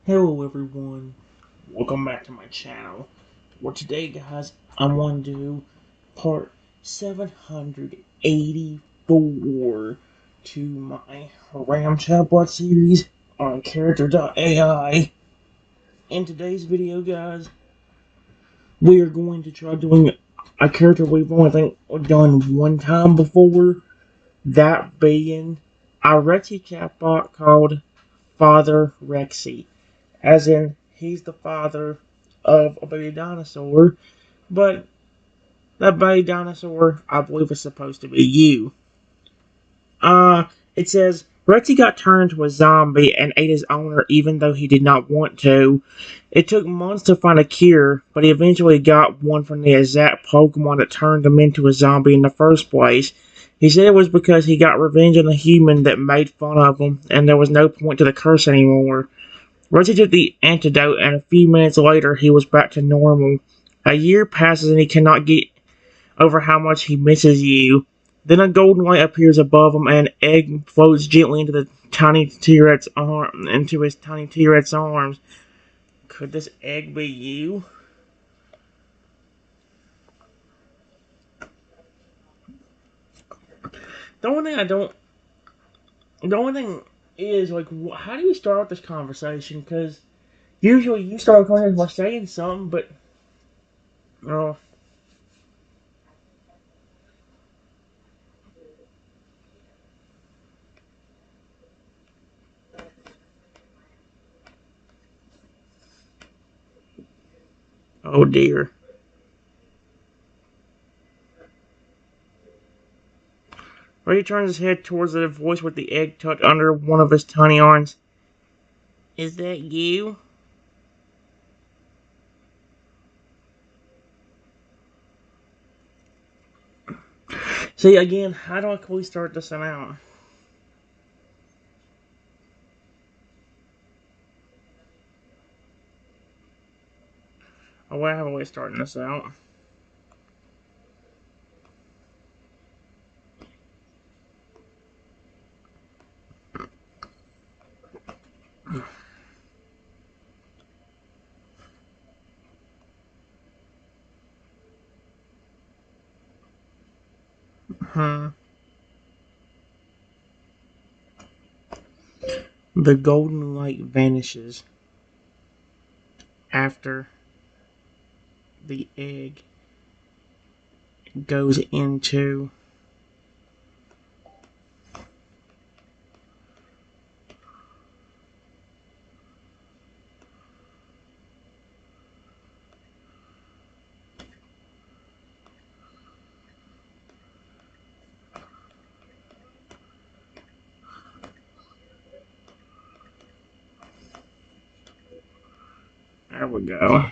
Hello everyone, welcome back to my channel. Well today guys, I'm going to do part 784 to my RAM Chatbot series on Character.ai. In today's video guys, we are going to try doing a character we've only done one time before, that being a Rexy chatbot called Father Rexy. As in, he's the father of a baby dinosaur, but that baby dinosaur, I believe, is supposed to be you. It says, Rexy got turned into a zombie and ate his owner even though he did not want to. It took months to find a cure, but he eventually got one from the exact Pokemon that turned him into a zombie in the first place. He said it was because he got revenge on the human that made fun of him, and there was no point to the curse anymore. Reggie took the antidote, and a few minutes later he was back to normal. A year passes and he cannot get over how much he misses you. Then a golden light appears above him, and an egg floats gently into the tiny T-Rex arm, into his tiny T-Rex arms. Could this egg be you? The only thing I don't. The only thing is like, how do you start with this conversation? Because usually you start a conversation by saying something, but oh, oh dear. Ray turns his head towards the voice with the egg tucked under one of his tiny arms. Is that you? See, again, how do I quickly start this one out? Oh, I have a way of starting this out. Hmm. The golden light vanishes after the egg goes into. There we go.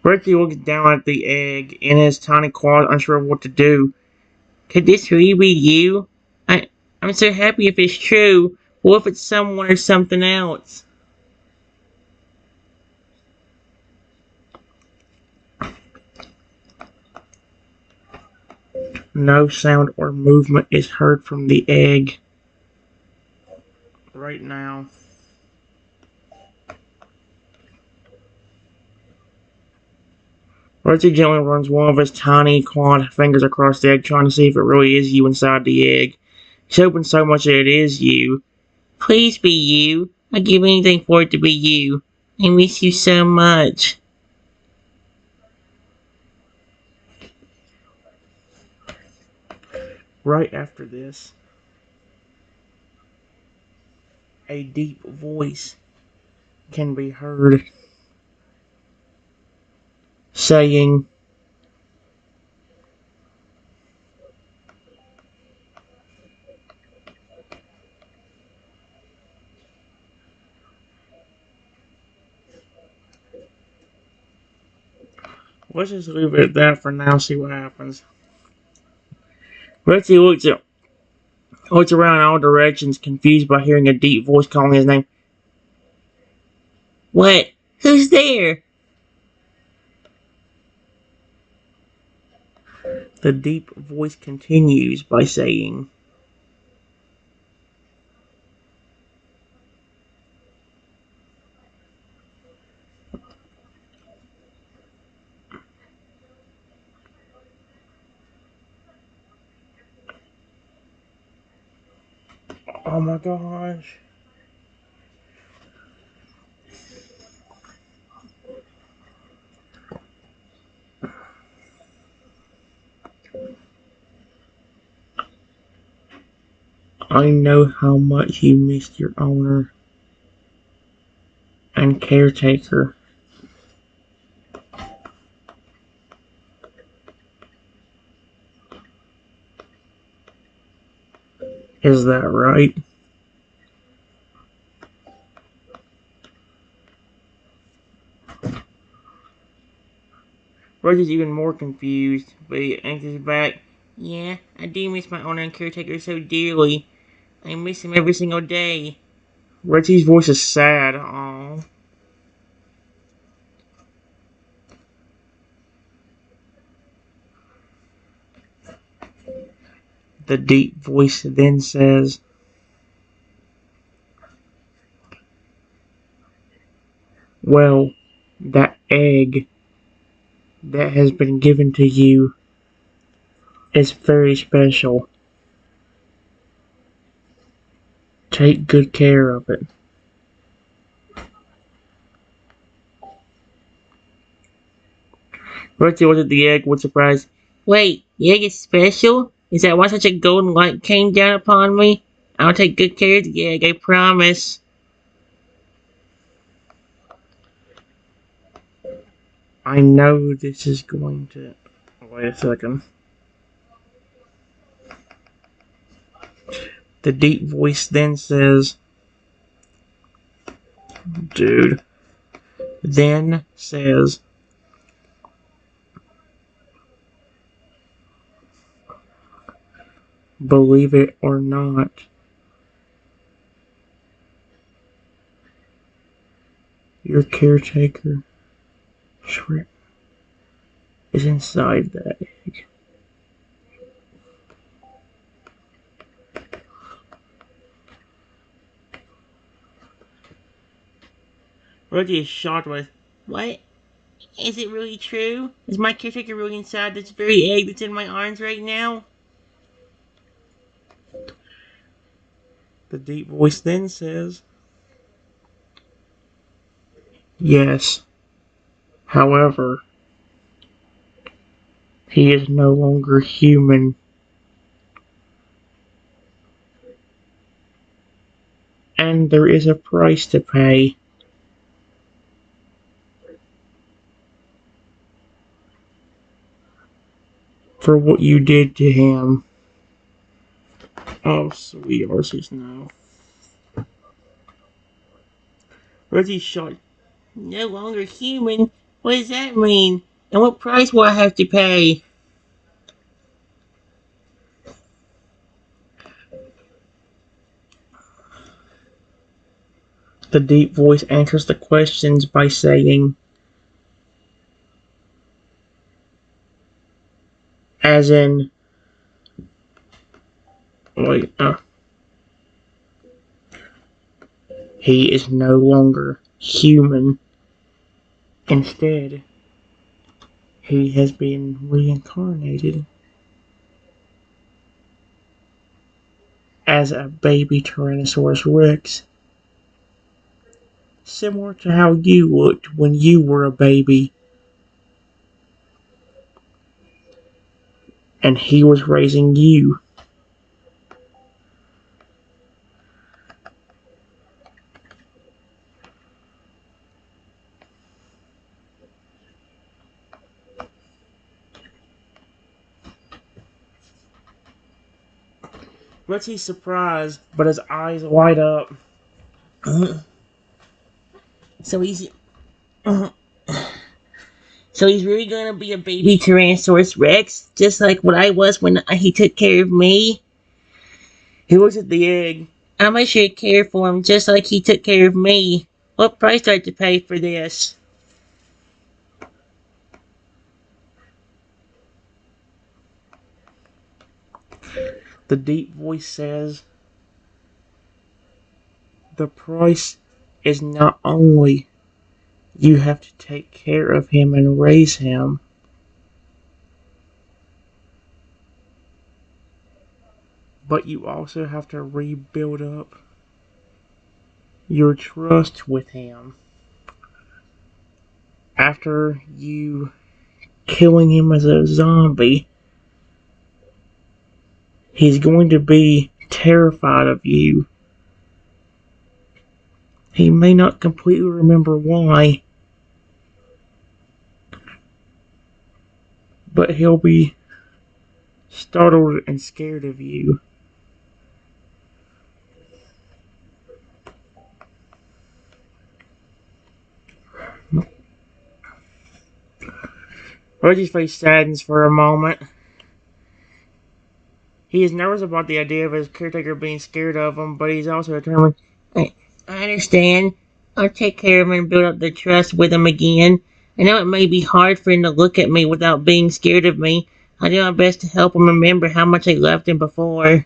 Ricky looks down at the egg in his tiny claws, unsure of what to do. Could this really be you? I'm so happy if it's true. What if it's someone or something else? No sound or movement is heard from the egg right now. Archie gently runs one of his tiny clawed fingers across the egg, trying to see if it really is you inside the egg. He's hoping so much that it is you. Please be you. I'd give anything for it to be you. I miss you so much. Right after this, a deep voice can be heard saying, let's just leave it at that for now, see what happens. Rexy looks around in all directions, confused by hearing a deep voice calling his name. What? Who's there? The deep voice continues by saying, Oh my gosh. I know how much you missed your owner and caretaker. Is that right? Roger's even more confused, but he answers back, "Yeah, I do miss my owner and caretaker so dearly. I miss him every single day." Reggie's voice is sad. Aww. The deep voice then says, "Well, that egg that has been given to you is very special. Take good care of it." Reggie looked at the egg with surprise. "Wait, the egg is special? Is that why such a golden light came down upon me? I'll take good care of the egg, I promise." I know this is going to... Wait a second. The deep voice then says, dude, then says, "Believe it or not, your caretaker, Shrek, is inside that egg." Reggie is shocked with, "What? Is it really true? Is my caretaker really inside this very egg that's in my arms right now?" The deep voice then says, "Yes. However, he is no longer human, and there is a price to pay for what you did to him." Oh, sweet horses, no. Reggie's shocked. "No longer human? What does that mean? And what price will I have to pay?" The deep voice answers the questions by saying, as in, wait, he is no longer human. Instead, he has been reincarnated as a baby Tyrannosaurus Rex, similar to how you looked when you were a baby, and he was raising you. Reggie's surprised, but his eyes light up. So he's So he's really gonna be a baby Tyrannosaurus Rex, just like what I was when he took care of me? He looks at the egg. "I make sure to care for him just like he took care of me. What price do I have to pay for this?" The deep voice says, "The price is not only you have to take care of him and raise him, But you also have to rebuild up your trust with him. After you killing him as a zombie, he's going to be terrified of you. He may not completely remember why, but he'll be startled and scared of you. Reggie's face saddens for a moment. He is nervous about the idea of his caretaker being scared of him, but he's also determined. I understand. I'll take care of him and build up the trust with him again. I know it may be hard for him to look at me without being scared of me. I'll do my best to help him remember how much I loved him before.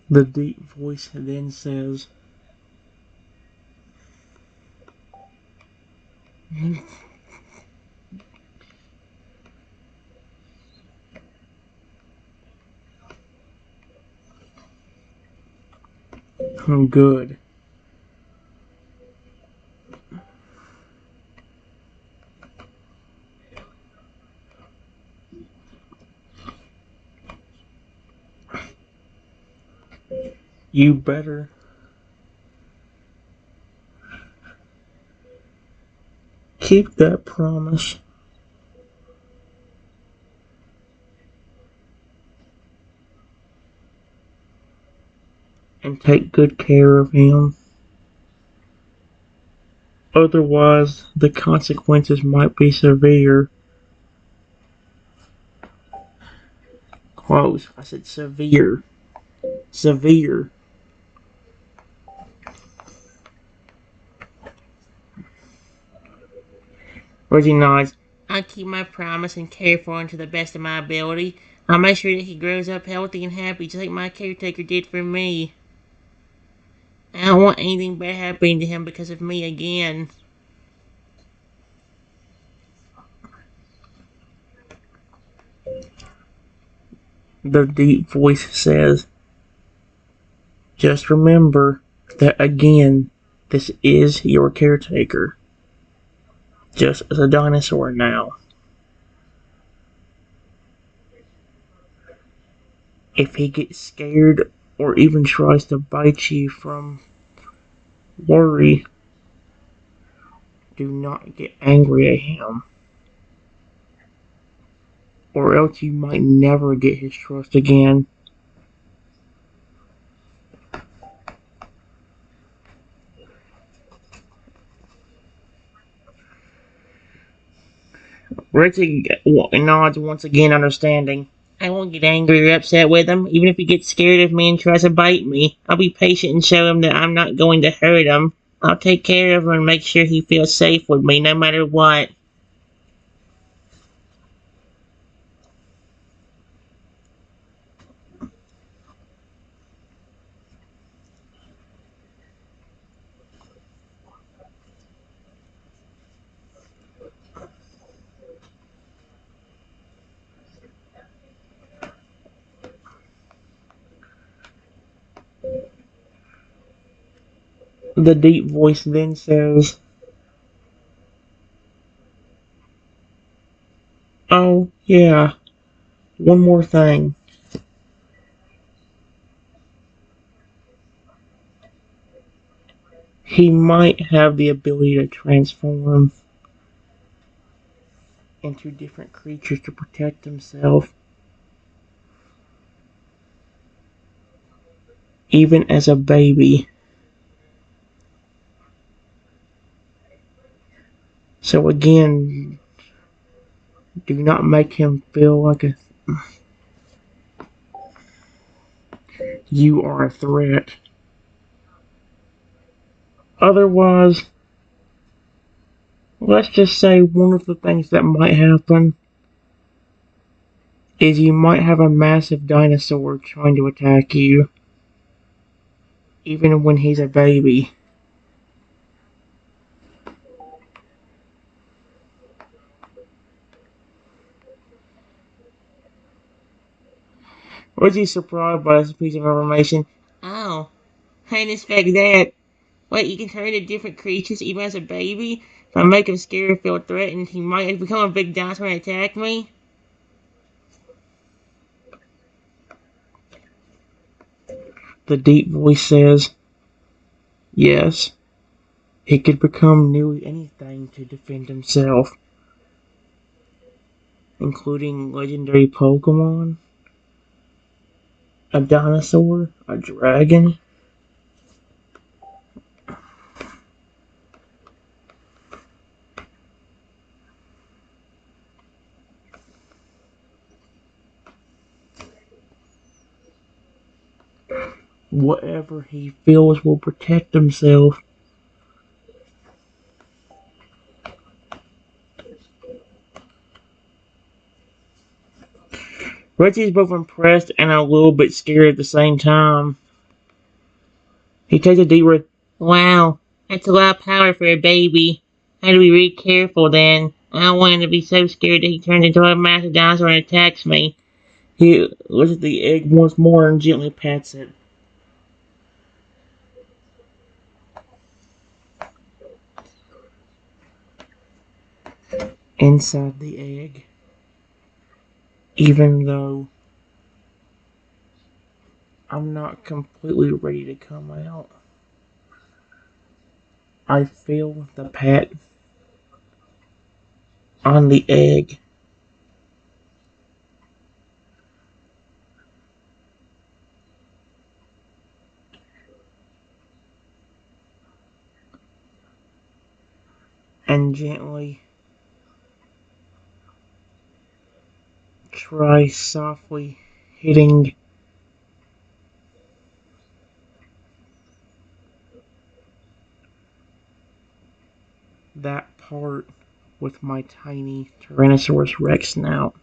The deep voice then says, "I'm good. You better keep that promise and take good care of him. Otherwise, the consequences might be severe." Close. I said severe. Severe. Reggie nods. I'll keep my promise and care for him to the best of my ability. I'll make sure that he grows up healthy and happy, just like my caretaker did for me. I don't want anything bad happening to him because of me again. The deep voice says, just remember that again, this is your caretaker. Just as a dinosaur now. If he gets scared or even tries to bite you from worry, do not get angry at him. Or else you might never get his trust again. Rexy nods once again, understanding. I won't get angry or upset with him, even if he gets scared of me and tries to bite me. I'll be patient and show him that I'm not going to hurt him. I'll take care of him and make sure he feels safe with me no matter what. The deep voice then says, oh, yeah, one more thing. He might have the ability to transform into different creatures to protect himself. Even as a baby. So again, do not make him feel like you are a threat. Otherwise, let's just say one of the things that might happen is you might have a massive dinosaur trying to attack you, even when he's a baby. Was he surprised by this piece of information? Oh, I didn't expect that. Wait, you can turn into different creatures even as a baby? If I make him scared or feel threatened, he might become a big dinosaur and attack me? The deep voice says, yes, he could become nearly anything to defend himself, including legendary Pokemon, a dinosaur, a dragon. Whatever he feels will protect himself. Reggie is both impressed and a little bit scared at the same time. He takes a deep breath. Wow, that's a lot of power for a baby. I had to be really careful then. I don't want him to be so scared that he turns into a massive dinosaur and attacks me. He looks at the egg once more and gently pats it. Inside the egg, even though I'm not completely ready to come out, I feel the pat on the egg. And gently try softly hitting that part with my tiny Tyrannosaurus Rex snout.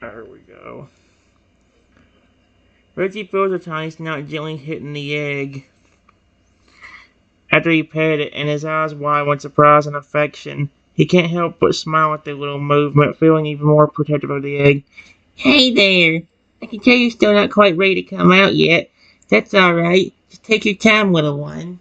There we go. Reggie feels the tiny snout gently hitting the egg after he petted it, and his eyes wide with surprise and affection. He can't help but smile at the little movement, feeling even more protective of the egg. Hey there! I can tell you're still not quite ready to come out yet. That's alright. Just take your time, little one.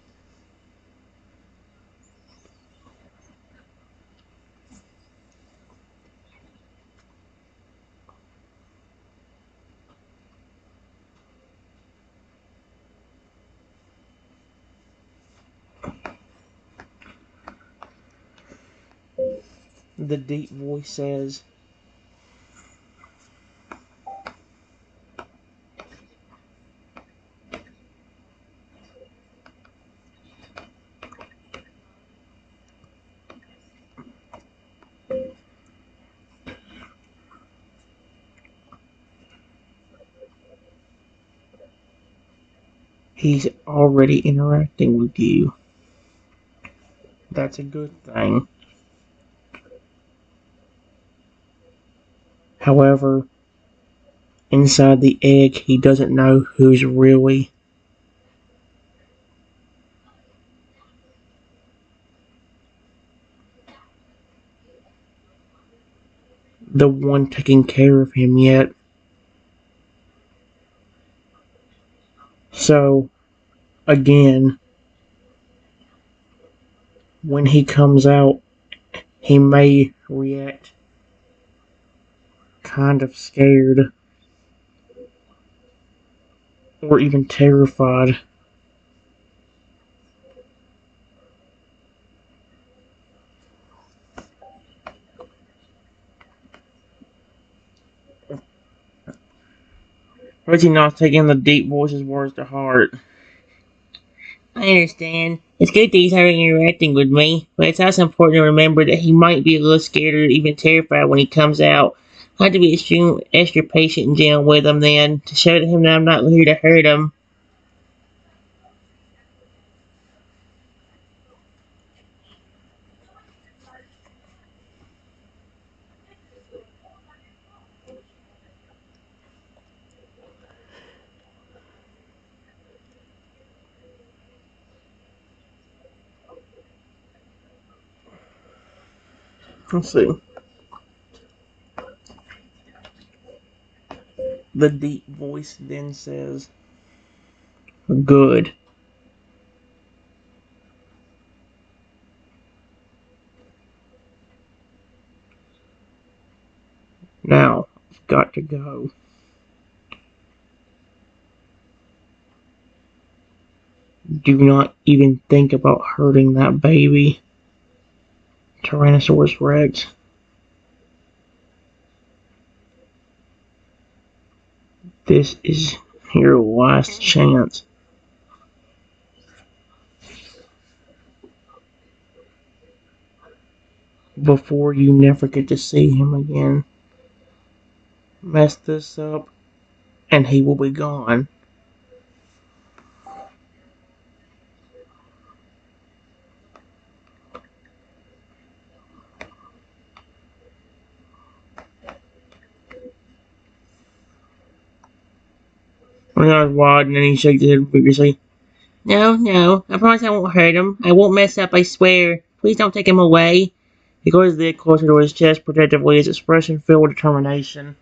The deep voice says, he's already interacting with you. That's a good thing. However, inside the egg, he doesn't know who's really the one taking care of him yet. So, again, when he comes out, he may react kind of scared or even terrified. Reggie not taking the deep voice's words to heart. I understand. It's good that he's having interacting with me, but it's also important to remember that he might be a little scared or even terrified when he comes out. I have to be extra patient and gentle with him then, to show him that I'm not here to hurt him. Let's see. The deep voice then says, "Good. Now, I've got to go. Do not even think about hurting that baby, Tyrannosaurus Rex. This is your last chance before you never get to see him again. Mess this up, and he will be gone." Leonard Wad, and then he shakes his head vigorously. "No, no, I promise I won't hurt him. I won't mess up, I swear. Please don't take him away." He goes a closer to his chest protectively, his expression filled with determination.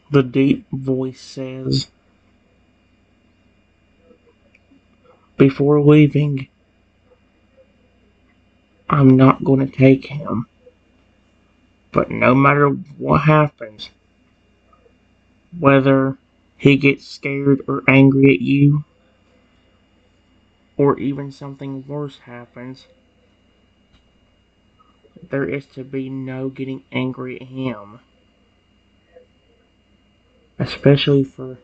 The deep voice says, "Before leaving, I'm not going to take him. But no matter what happens, whether he gets scared or angry at you, or even something worse happens, there is to be no getting angry at him. Especially for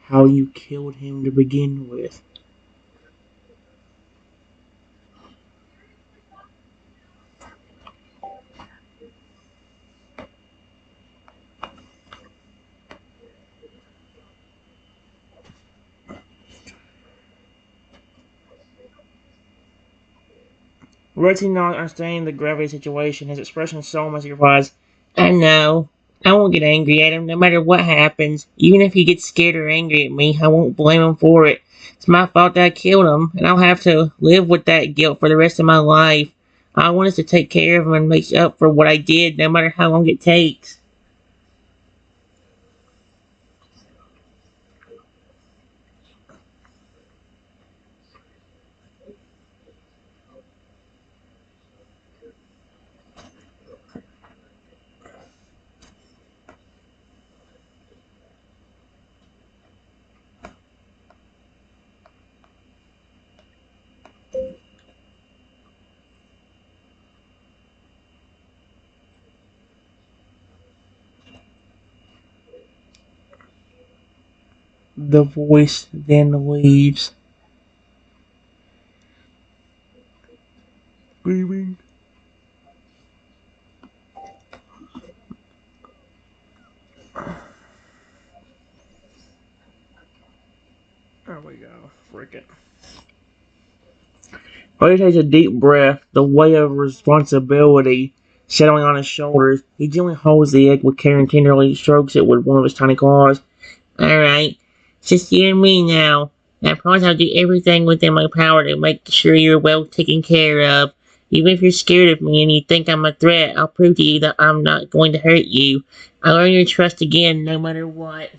how you killed him to begin with." Rexy, not understanding the gravity of the situation, his expression so much replies, "I know. I won't get angry at him no matter what happens. Even if he gets scared or angry at me, I won't blame him for it. It's my fault that I killed him, and I'll have to live with that guilt for the rest of my life. I want us to take care of him and make up for what I did, no matter how long it takes." The voice then leaves. Leaving. There we go. Frick it. Buddy takes a deep breath, the weight of responsibility settling on his shoulders. He gently holds the egg with care and tenderly strokes it with one of his tiny claws. "Alright, it's just you and me now. I promise I'll do everything within my power to make sure you're well taken care of. Even if you're scared of me and you think I'm a threat, I'll prove to you that I'm not going to hurt you. I'll earn your trust again, no matter what.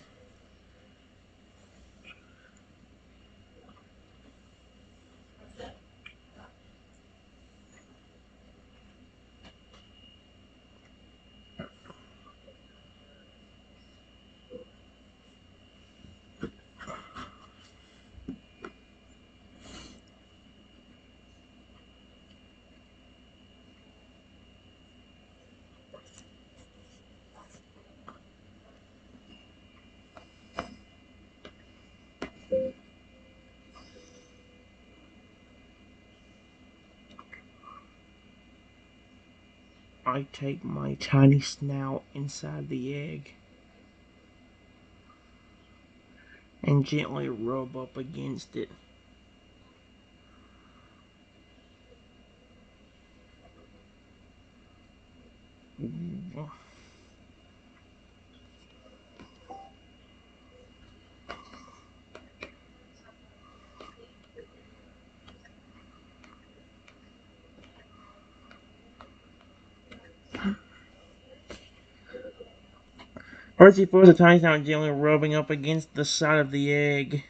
I take my tiny snout inside the egg and gently rub up against it. First, he feels a tiny snout gently rubbing up against the side of the egg,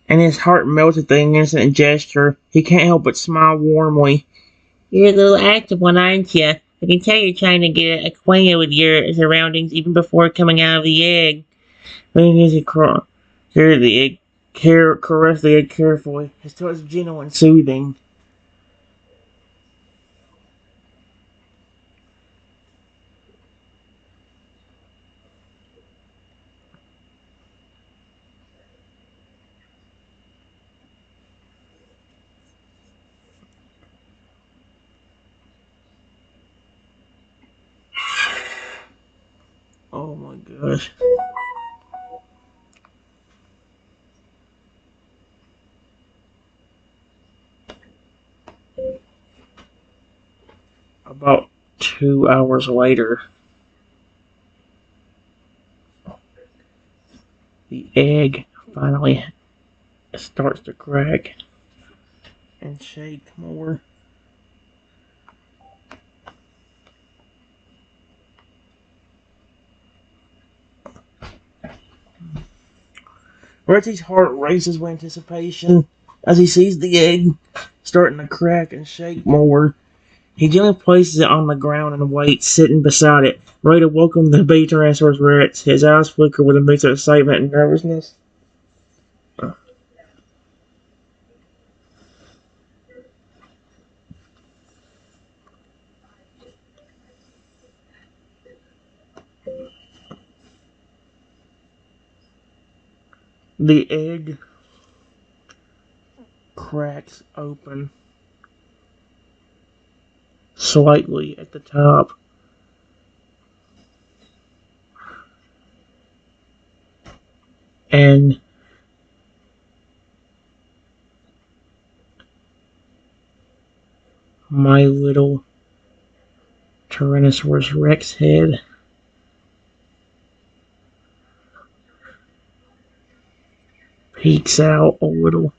and his heart melts at the innocent gesture. He can't help but smile warmly. You're a little active one, aren't you? I can tell you're trying to get acquainted with your surroundings even before coming out of the egg. Then he caress the egg carefully. His touch is gentle and soothing. Oh my gosh. About 2 hours later, the egg finally starts to crack and shake more. Rexy's heart races with anticipation as he sees the egg starting to crack and shake more. He gently places it on the ground and waits, sitting beside it, ready to welcome the baby Tyrannosaurus Rex. His eyes flicker with a mix of excitement and nervousness. The egg cracks open slightly at the top, and my little Tyrannosaurus Rex head peeks out a little.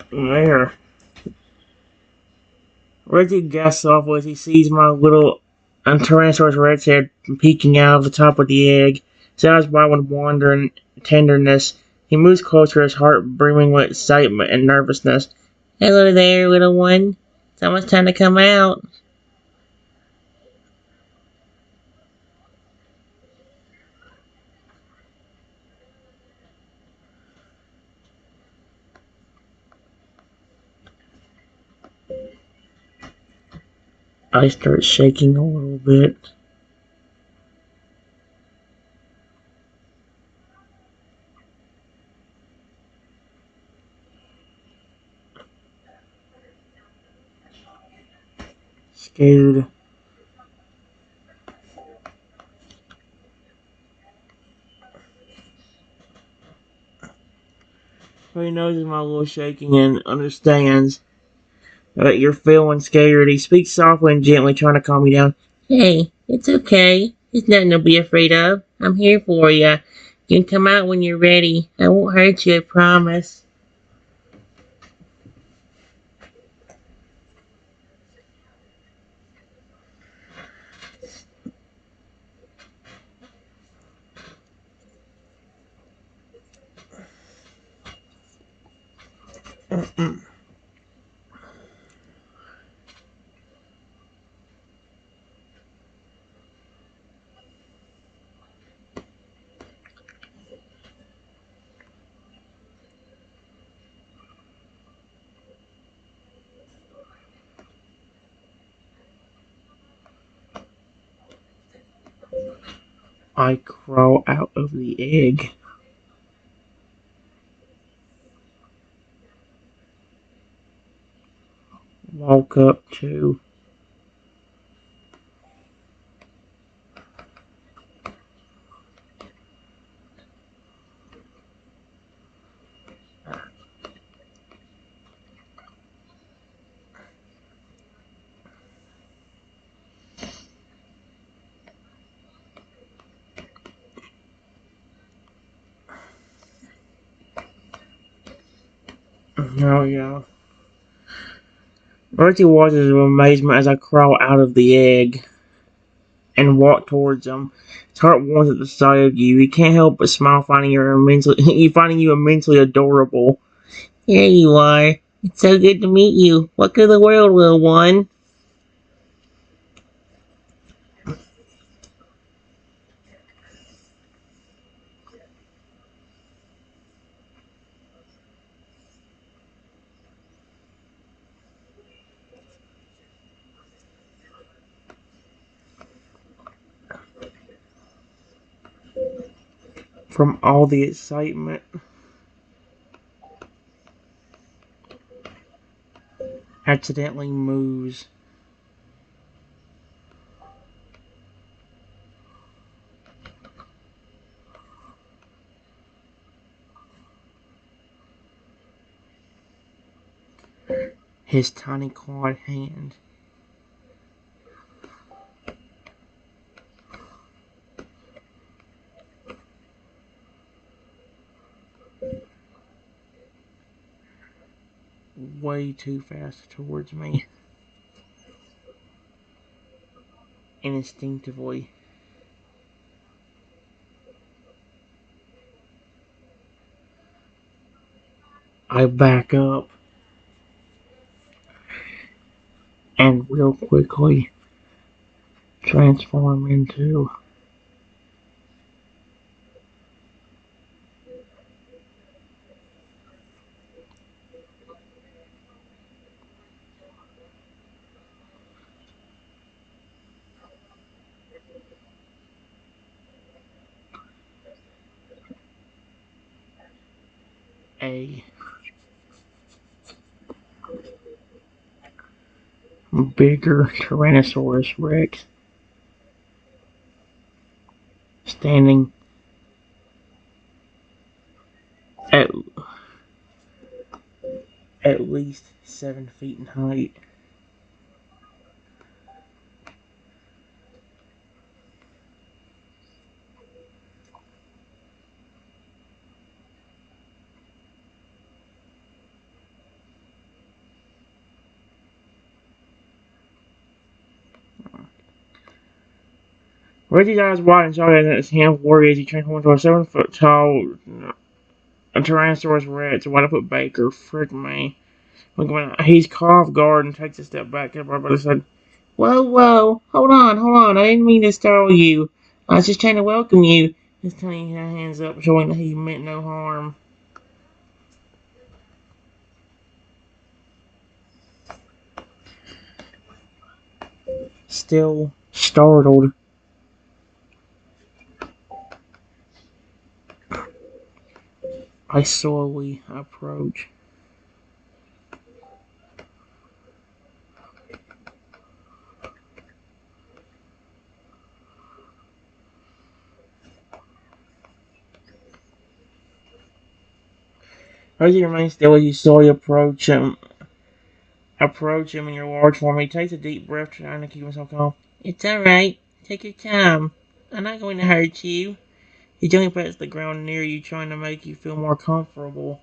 There. Reggie gasps off as he sees my little Tyrannosaurus Rex head peeking out of the top of the egg. His eyes wide with wonder and tenderness. He moves closer, his heart brimming with excitement and nervousness. Hello there, little one. It's almost time to come out. I start shaking a little bit. Scared. notices my little shaking and understands that you're feeling scared. He speaks softly and gently, trying to calm you down. Hey, it's okay. There's nothing to be afraid of. I'm here for you. You can come out when you're ready. I won't hurt you, I promise. I crawl out of the egg. Walk up to Oh yeah. Rexy watches with amazement as I crawl out of the egg and walk towards him. His heart warms at the sight of you. He can't help but smile, finding you immensely adorable. Here you are. It's so good to meet you. Welcome to the world, little one. From all the excitement, accidentally moves. His tiny clawed hand. Way too fast towards me. And instinctively, I back up and real quickly transform into a bigger Tyrannosaurus Rex standing at at least 7 feet in height. Reggie's eyes wide and saw that his hand worried as he transformed into a 7 foot tall Tyrannosaurus Rex. Why did I put Baker? Frick me. When he's caught off guard and takes a step back, and my brother said, Whoa. Hold on. I didn't mean to startle you. I was just trying to welcome you. his tiny hands up, showing that he meant no harm. Still startled, I slowly approach. Rexy remains still as you slowly approach him. Approach him in your large form. He takes a deep breath, trying to keep himself calm. It's alright. Take your time. I'm not going to hurt you. He gently pats the ground near you, trying to make you feel more comfortable.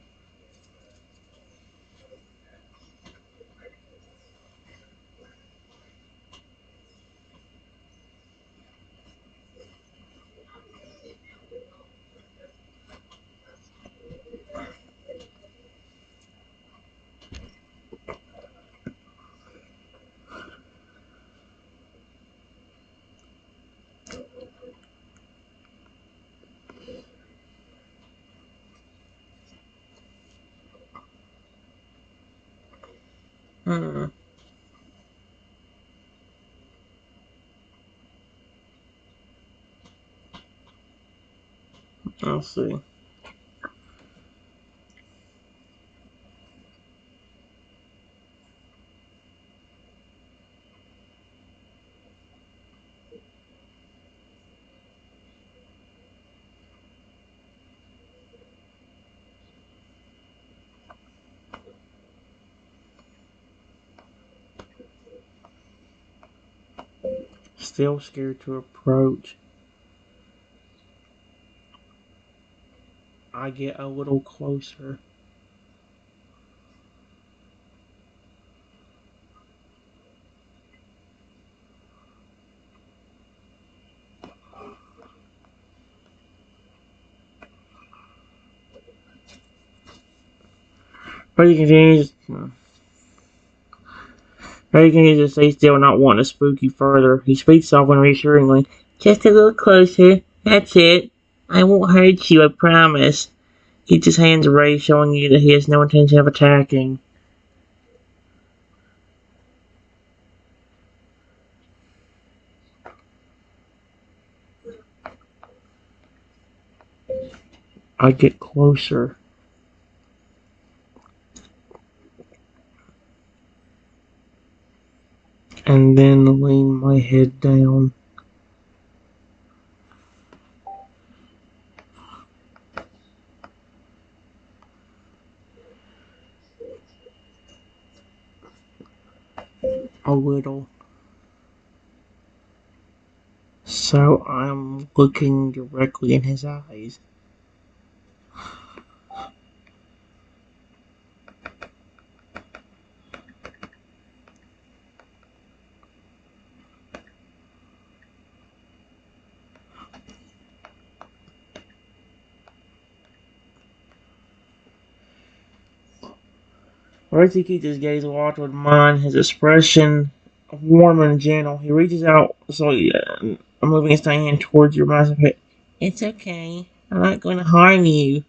Hmm. I'll see. Still scared to approach. I get a little closer. But he continues. But he continues to stay still, not wanting to spook you further. He speaks softly and reassuringly. Just a little closer. That's it. I won't hurt you, I promise. Keeps his hands raised, showing you that he has no intention of attacking. I get closer. And then lean my head down. A little. So I'm looking directly in his eyes. Rexy keeps his gaze locked with mine, his expression warm and gentle. He reaches out slowly, moving his tiny hand towards your massive head. It's okay. I'm not going to harm you.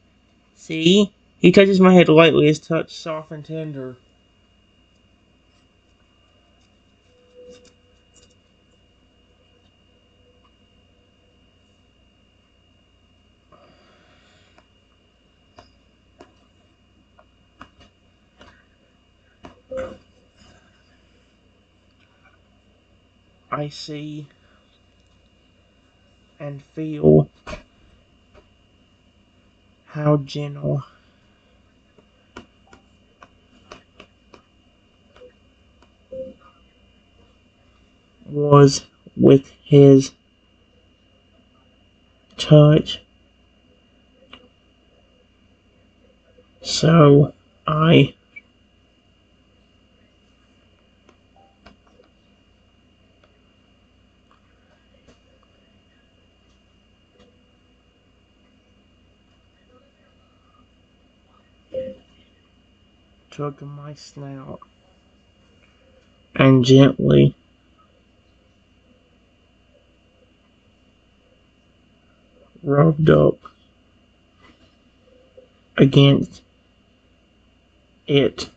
See? He touches my head lightly, his touch soft and tender. I see and feel how gentle was with his touch. So I took my snout and gently rubbed up against it.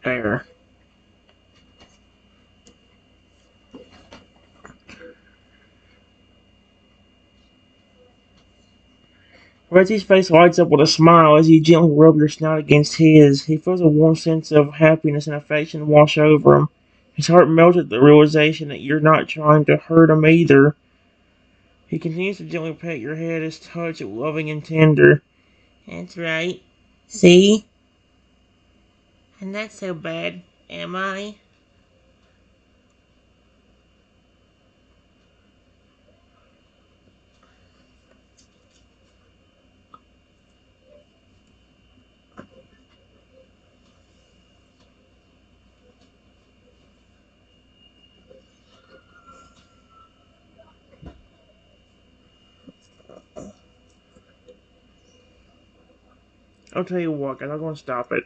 There. Rexy's face lights up with a smile as you gently rub your snout against his. He feels a warm sense of happiness and affection wash over him. His heart melts at the realization that you're not trying to hurt him either. He continues to gently pat your head, his touch loving and tender. That's right. See? I'm not so bad, am I? I'll tell you what, guys, I'm going to stop it.